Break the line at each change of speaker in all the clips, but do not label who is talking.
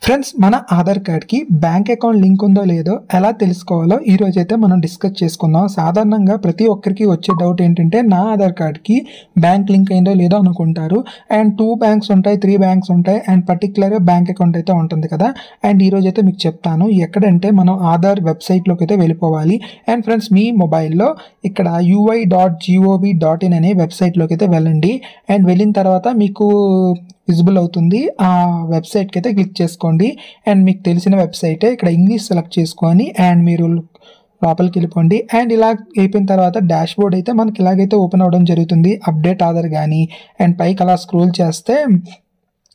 Friends, మన ఆధార్ కార్డ్కి bank account link ఉందో లేదో ఎలా తెలుసుకోవాలో ఈ రోజైతే మనం డిస్కస్ చేసుకుందాం. సాధారణంగా ప్రతి ఒక్కరికి వచ్చే డౌట్ ఏంటంటే నా ఆధార్ కార్డ్కి బ్యాంక్ లింక్ అయిందో లేదో అనుకుంటారు. అండ్ 2 బ్యాంక్స్ ఉంటాయి, 3 బ్యాంక్స్ ఉంటాయి, అండ్ పర్టికులర్గా బ్యాంక్ అకౌంట్ అయితే ఉంటుంది కదా. అండ్ ఈ రోజైతే మీకు చెప్తాను ఎక్కడంటే మనం ఆధార్ వెబ్సైట్లోకి అయితే వెళ్ళిపోవాలి. అండ్ ఫ్రెండ్స్, మీ మొబైల్లో ఇక్కడ ui.gov.in అనే వెబ్సైట్లోకి అయితే వెళ్ళండి. అండ్ వెళ్ళిన తర్వాత మీకు విజిబుల్ అవుతుంది. ఆ వెబ్సైట్కి అయితే క్లిక్ చేసుకోండి. అండ్ మీకు తెలిసిన వెబ్సైటే ఇక్కడ ఇంగ్లీష్ సెలెక్ట్ చేసుకొని అండ్ మీరు లోపలికి వెళ్ళిపోండి. అండ్ ఇలా అయిపోయిన తర్వాత డాష్ బోర్డ్ అయితే మనకి ఇలాగైతే ఓపెన్ అవ్వడం జరుగుతుంది. అప్డేట్ ఆధార్ కానీ అండ్ పైకి అలా స్క్రోల్ చేస్తే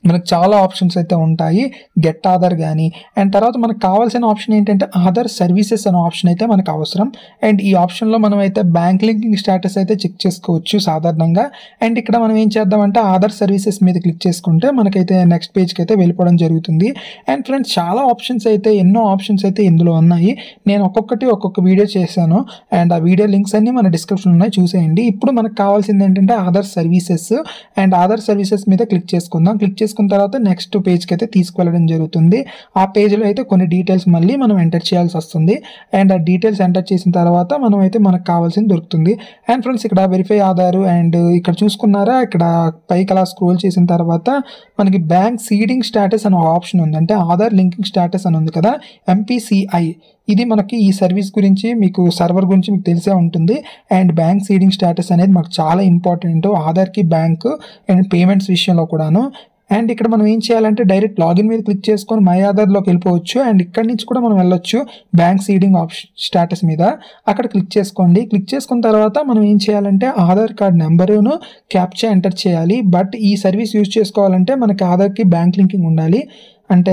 మనకు చాలా ఆప్షన్స్ అయితే ఉంటాయి. గెట్ ఆధార్ కానీ అండ్ తర్వాత మనకు కావాల్సిన ఆప్షన్ ఏంటంటే ఆధార్ సర్వీసెస్ అనే ఆప్షన్ అయితే మనకు అవసరం. అండ్ ఈ ఆప్షన్లో మనం అయితే బ్యాంక్ లింకింగ్ స్టేటస్ అయితే చెక్ చేసుకోవచ్చు సాధారణంగా. అండ్ ఇక్కడ మనం ఏం చేద్దామంటే ఆధార్ సర్వీసెస్ మీద క్లిక్ చేసుకుంటే మనకైతే నెక్స్ట్ పేజ్కి అయితే వెళ్ళిపోవడం జరుగుతుంది. అండ్ ఫ్రెండ్స్, చాలా ఆప్షన్స్ అయితే ఎన్నో ఆప్షన్స్ అయితే ఇందులో ఉన్నాయి. నేను ఒక్కొక్క వీడియో చేశాను అండ్ ఆ వీడియో లింక్స్ అన్ని మన డిస్క్రిప్షన్ ఉన్నాయి, చూసేయండి. ఇప్పుడు మనకు కావాల్సింది ఏంటంటే Aadhaar services. And Aadhaar services మీద క్లిక్ చేసుకుందాం. క్లిక్ చేసుకున్న తర్వాత నెక్స్ట్ పేజ్కి అయితే తీసుకువెళ్ళడం జరుగుతుంది. ఆ పేజ్లో అయితే కొన్ని డీటెయిల్స్ మళ్ళీ మనం ఎంటర్ చేయాల్సి వస్తుంది. అండ్ ఆ డీటెయిల్స్ ఎంటర్ చేసిన తర్వాత మనం అయితే మనకు కావాల్సింది దొరుకుతుంది. అండ్ ఫ్రెండ్స్, ఇక్కడ వెరిఫై ఆధార్ అండ్ ఇక్కడ చూసుకున్నారా, ఇక్కడ పైకి అలా స్క్రోల్ చేసిన తర్వాత మనకి బ్యాంక్ సీడింగ్ స్టేటస్ అనే ఆప్షన్ ఉంది. అంటే ఆధార్ లింకింగ్ స్టేటస్ అని ఉంది కదా, MPCI. ఇది మనకి ఈ సర్వీస్ గురించి మీకు సర్వర్ గురించి మీకు తెలిసే ఉంటుంది. అండ్ బ్యాంక్ సీడింగ్ స్టేటస్ అనేది మనకు చాలా ఇంపార్టెంట్ ఆధార్కి, బ్యాంక్ అండ్ పేమెంట్స్ విషయంలో కూడాను. అండ్ ఇక్కడ మనం ఏం చేయాలంటే డైరెక్ట్ లాగిన్ మీద క్లిక్ చేసుకొని మై ఆధార్లోకి వెళ్ళిపోవచ్చు. అండ్ ఇక్కడ నుంచి కూడా మనం వెళ్ళొచ్చు బ్యాంక్ సీడింగ్ స్టేటస్ మీద. అక్కడ క్లిక్ చేసుకోండి. క్లిక్ చేసుకున్న తర్వాత మనం ఏం చేయాలంటే ఆధార్ కార్డ్ నెంబరును క్యాప్చా ఎంటర్ చేయాలి. బట్ ఈ సర్వీస్ యూజ్ చేసుకోవాలంటే మనకి ఆధార్కి బ్యాంక్ లింకింగ్ ఉండాలి. అంటే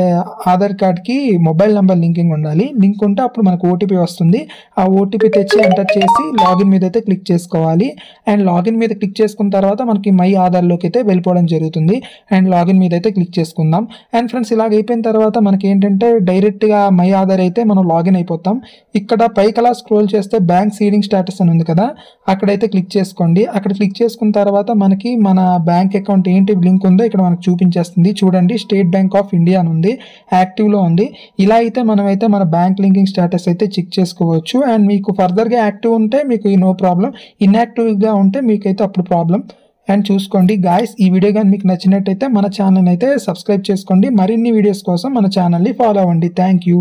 ఆధార్ కార్డ్కి మొబైల్ నెంబర్ లింకింగ్ ఉండాలి. లింక్ ఉంటే అప్పుడు మనకు ఓటీపీ వస్తుంది. ఆ ఓటీపీ తెచ్చి ఎంటర్ చేసి లాగిన్ మీద అయితే క్లిక్ చేసుకోవాలి. అండ్ లాగిన్ మీద క్లిక్ చేసుకున్న తర్వాత మనకి మై ఆధార్లోకి అయితే వెళ్ళిపోవడం జరుగుతుంది. అండ్ లాగిన్ మీద అయితే క్లిక్ చేసుకుందాం. అండ్ ఫ్రెండ్స్, ఇలాగ అయిపోయిన తర్వాత మనకి ఏంటంటే డైరెక్ట్గా మై ఆధార్ అయితే మనం లాగిన్ అయిపోతాం. ఇక్కడ పైకి అలా స్క్రోల్ చేస్తే బ్యాంక్ సీడింగ్ స్టేటస్ అని ఉంది కదా, అక్కడైతే క్లిక్ చేసుకోండి. అక్కడ క్లిక్ చేసుకున్న తర్వాత మనకి మన బ్యాంక్ అకౌంట్ ఏంటి లింక్ ఉందో ఇక్కడ మనకు చూపించేస్తుంది. చూడండి, స్టేట్ బ్యాంక్ ఆఫ్ ఇండియా అని ఉంది, యాక్టివ్లో ఉంది. ఇలా అయితే మనమైతే మన బ్యాంక్ లింకింగ్ స్టేటస్ అయితే చెక్ చేసుకోవచ్చు. అండ్ మీకు ఫర్దర్గా యాక్టివ్ ఉంటే మీకు నో ప్రాబ్లం, ఇన్యాక్టివ్గా ఉంటే మీకైతే అప్పుడు ప్రాబ్లం. అండ్ చూసుకోండి గాయస్, ఈ వీడియో కానీ మీకు నచ్చినట్టయితే మన ఛానల్ అయితే సబ్స్క్రైబ్ చేసుకోండి. మరిన్ని వీడియోస్ కోసం మన ఛానల్ని ఫాలో అవ్వండి. Thank you.